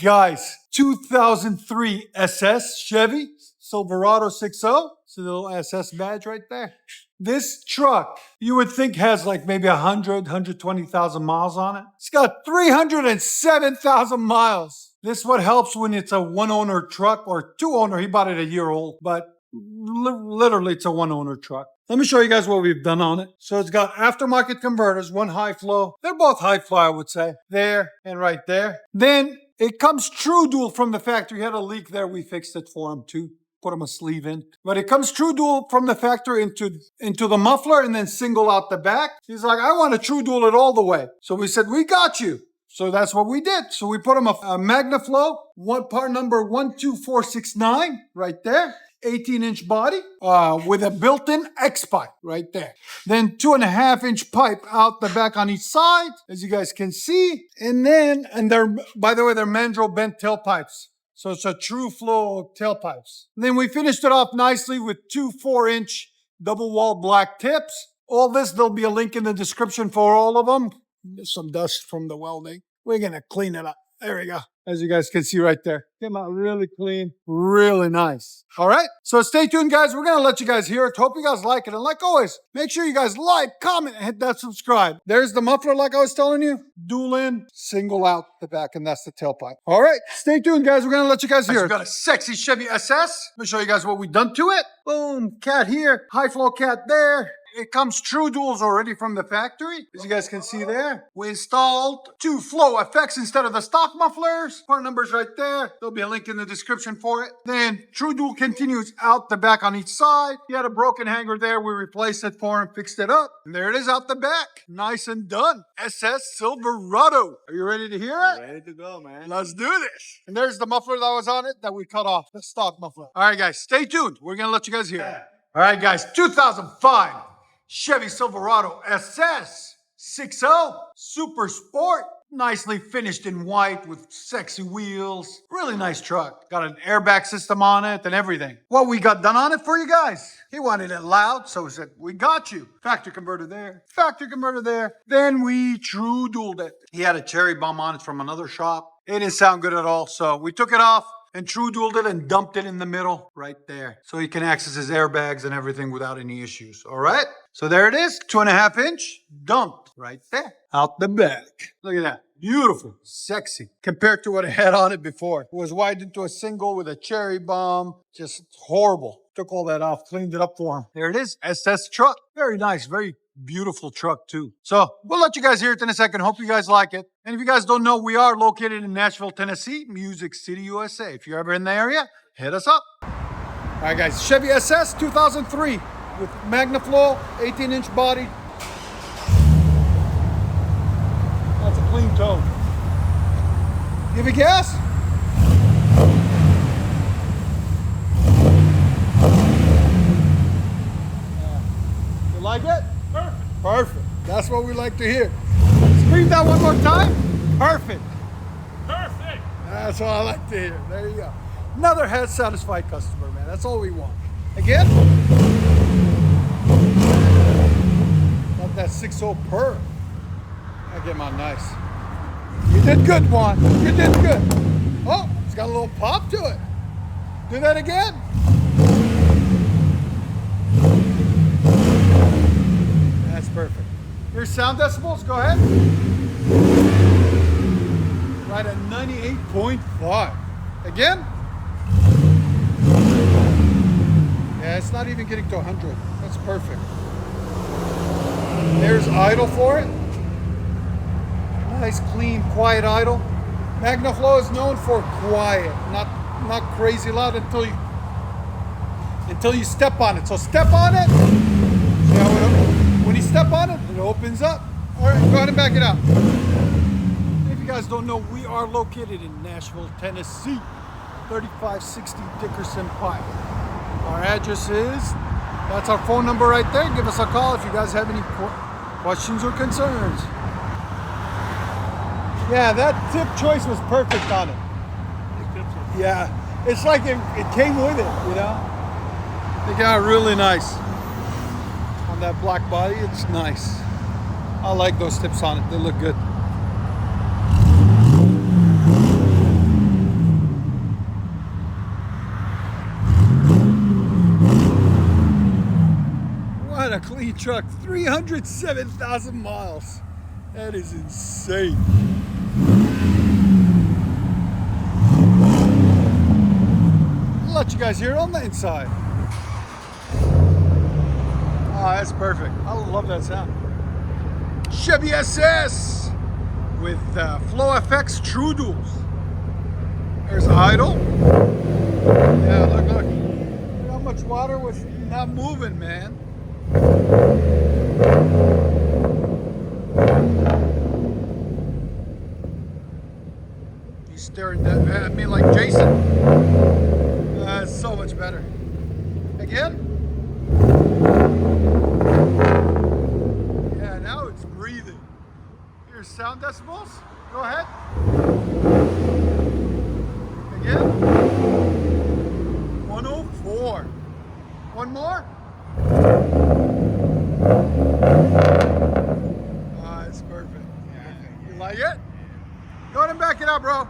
Guys, 2003 SS Chevy Silverado 6.0. It's a little SS badge right there. This truck, you would think has like maybe 120,000 miles on it. It's got 307,000 miles. This is what helps when it's a one-owner truck or two-owner. He bought it a year old, but literally it's a one-owner truck. Let me show you guys what we've done on it. So it's got aftermarket converters, one high flow. They're both high flow, I would say. There and right there. Then it comes true dual from the factory. He had a leak there. We fixed it for him too. Put him a sleeve in. But it comes true dual from the factory into the muffler and then single out the back. He's like, I want to true dual it all the way. So we said, we got you. So that's what we did. So we put him a Magnaflow, part number 12469 right there. 18-inch body with a built-in X pipe right there. Then 2.5-inch pipe out the back on each side, as you guys can see. And they're, by the way, they're mandrel bent tailpipes. So it's a true flow tailpipes. And then we finished it off nicely with two 4-inch double wall black tips. All this, there'll be a link in the description for all of them. There's some dust from the welding. We're gonna clean it up. There we go. As you guys can see right there. Came out really clean, really nice. All right, so stay tuned, guys. We're gonna let you guys hear it. Hope you guys like it. And like always, make sure you guys like, comment, and hit that subscribe. There's the muffler like I was telling you. Dual in, single out the back, and that's the tailpipe. All right, stay tuned, guys. We're gonna let you guys hear it. We've got a sexy Chevy SS. Let me show you guys what we've done to it. Boom, cat here, high flow cat there. It comes true duals already from the factory. As you guys can see there, we installed two flow effects instead of the stock mufflers. Part numbers right there. There'll be a link in the description for it. Then true dual continues out the back on each side. He had a broken hanger there. We replaced it for him, fixed it up. And there it is out the back. Nice and done. SS Silverado. Are you ready to hear it? Ready to go, man. Let's do this. And there's the muffler that was on it that we cut off. The stock muffler. All right, guys, stay tuned. We're going to let you guys hear it. All right, guys, 2005. Chevy Silverado SS 6.0 Super Sport. Nicely finished in white with sexy wheels. Really nice truck. Got an airbag system on it and everything. What we got done on it for you guys? He wanted it loud, so we said, we got you. Factory converter there. Factory converter there. Then we true dualed it. He had a cherry bomb on it from another shop. It didn't sound good at all, so we took it off and true dualed it and dumped it in the middle right there. So he can access his airbags and everything without any issues. All right? So there it is, 2.5-inch dumped right there out the back. Look at that. Beautiful, sexy. Compared to what I had on it before. It was widened into a single with a cherry bomb. Just horrible. Took all that off, cleaned it up for him. There it is, SS truck. Very nice, very beautiful truck too. So we'll let you guys hear it in a second. Hope you guys like it. And if you guys don't know, we are located in Nashville, Tennessee, Music City, USA. If you're ever in the area, hit us up. All right, guys, Chevy SS 2003 with Magnaflow, 18-inch body. That's a clean tone. Give it gas. You like it? Perfect. Perfect. That's what we like to hear. Scream that one more time. Perfect. Perfect. That's what I like to hear. There you go. Another head-satisfied customer, man. That's all we want. Again. Got that 6.0 purr. I get my nice. You did good, Juan. You did good. Oh, it's got a little pop to it. Do that again. That's perfect. Your sound decibels, go ahead. Right at 98.5. Again. Yeah, it's not even getting to 100. That's perfect. There's idle for it. Nice, clean, quiet idle. Magnaflow is known for quiet, not crazy loud until you step on it. So step on it. See how when you step on it, it opens up. All right, go ahead and back it out. If you guys don't know, we are located in Nashville, Tennessee, 3560 Dickerson Pike. Our address is, that's our phone number right there. Give us a call if you guys have any questions or concerns. Yeah, that tip choice was perfect on it. Yeah, it's like it came with it, you know? They got really nice. On that black body, it's nice. I like those tips on it, they look good. a clean truck. 307,000 miles. That is insane. I'll let you guys hear it on the inside. Oh, that's perfect. I love that sound. Chevy SS with Flow FX True Duals. There's the idle. Yeah, look. Look how much water was not moving, man. He's staring at me like Jason. That's so much better. Again? Yeah, now it's breathing. Here's sound decibels. Go ahead. Again. 104. One more. Ah, it's perfect. You like it? Go ahead and back it up, bro.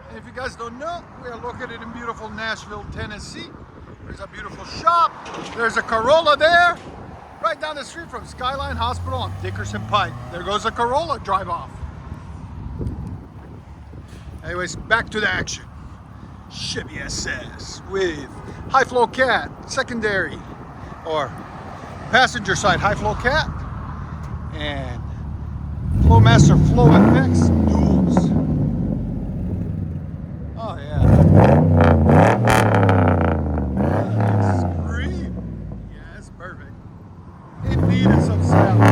And if you guys don't know, we are located in beautiful Nashville, Tennessee. There's a beautiful shop. There's a Corolla there. Right down the street from Skyline Hospital on Dickerson Pike. There goes a Corolla Drive Off. Anyways, back to the action. Chevy SS with high flow cat, secondary or passenger side high flow cat, and Flowmaster Flow FX duals. Oh yeah. Scream. Yeah, it's perfect. It needed some sound.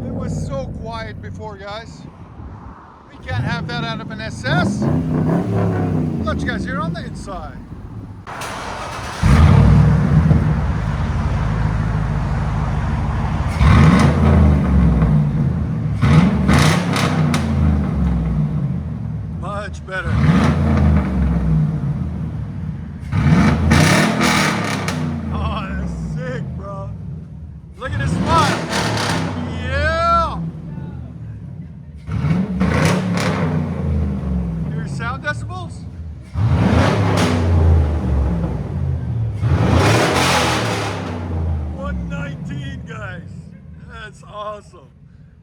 It was so quiet before, guys. We can't have that out of an SS. I'll let you guys hear on the inside. Much better. Oh, that's sick, bro. Look at his smile. Yeah. Here's sound decibels. 119, guys. That's awesome.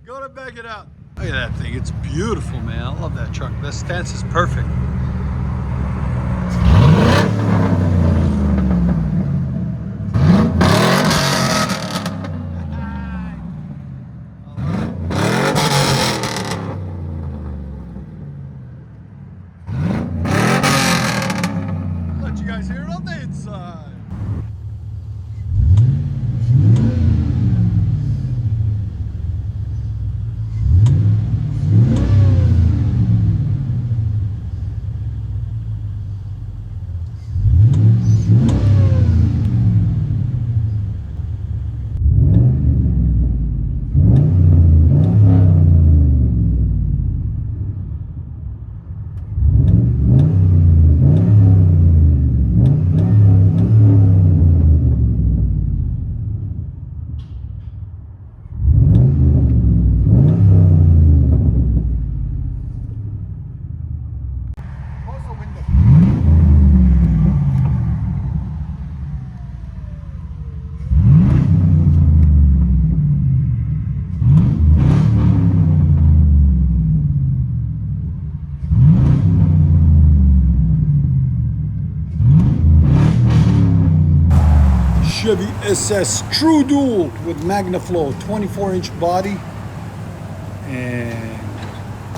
Go to back it out. Look at that thing. It's beautiful, man. I love that truck. That stance is perfect. Let you guys hear it on the inside. Chevy SS True Dual with Magnaflow 24-inch body and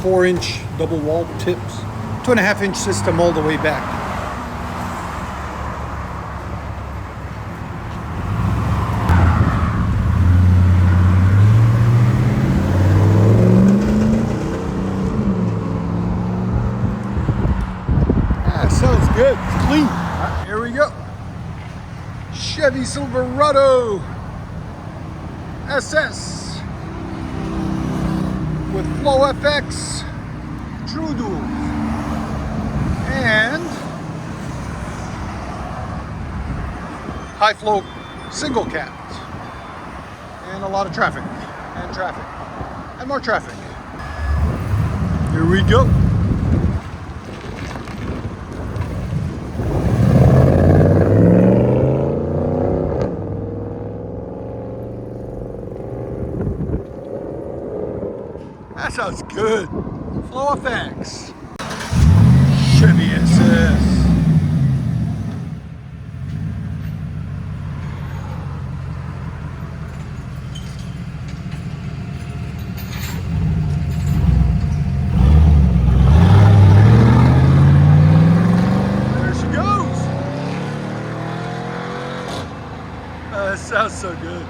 4-inch double wall tips. 2.5-inch system all the way back. Sounds good. It's clean. Right, here we go. Chevy Silverado SS with Flow FX True Dual and high flow single cat and a lot of traffic and more traffic. Here we go. That sounds good. Flow effects. Chevy SS. There she goes. That sounds so good.